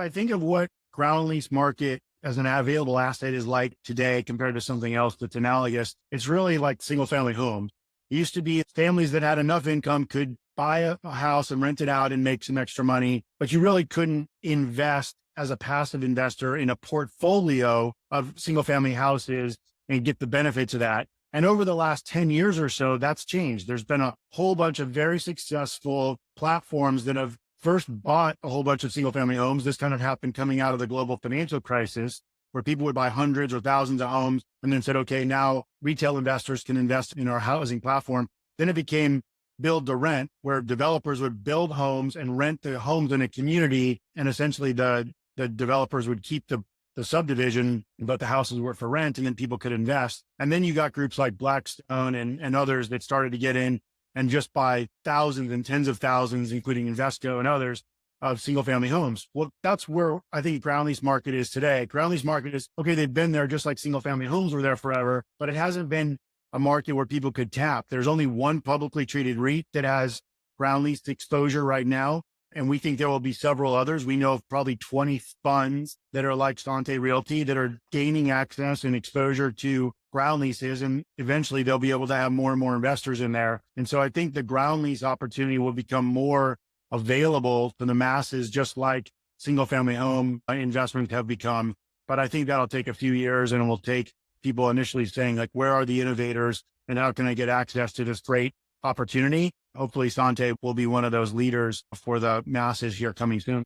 I think of what ground lease market as an available asset is like today compared to something else that's analogous. It's really like single family homes. It used to be families that had enough income could buy a house and rent it out and make some extra money, but you really couldn't invest as a passive investor in a portfolio of single family houses and get the benefits of that. And over the last 10 years or so, that's changed. There's been a whole bunch of very successful platforms that have first bought a whole bunch of single family homes. This kind of happened coming out of the global financial crisis, where people would buy hundreds or thousands of homes and then said, okay, now retail investors can invest in our housing platform. Then it became build to rent, where developers would build homes and rent the homes in a community. And essentially the developers would keep the subdivision, but the houses were for rent, and then people could invest. And then you got groups like Blackstone and others that started to get in and just buy thousands and tens of thousands, including Invesco and others, of single family homes. Well, that's where I think ground lease market is today. Ground lease market is, okay, they've been there just like single family homes were there forever, but it hasn't been a market where people could tap. There's only one publicly traded REIT that has ground lease exposure right now. And we think there will be several others. We know of probably 20 funds that are like Sante Realty that are gaining access and exposure to ground leases. And eventually they'll be able to have more and more investors in there. And so I think the ground lease opportunity will become more available to the masses, just like single family home investments have become. But I think that'll take a few years, and it will take people initially saying, like, where are the innovators and how can I get access to this great opportunity? Hopefully Sante will be one of those leaders for the masses here coming soon.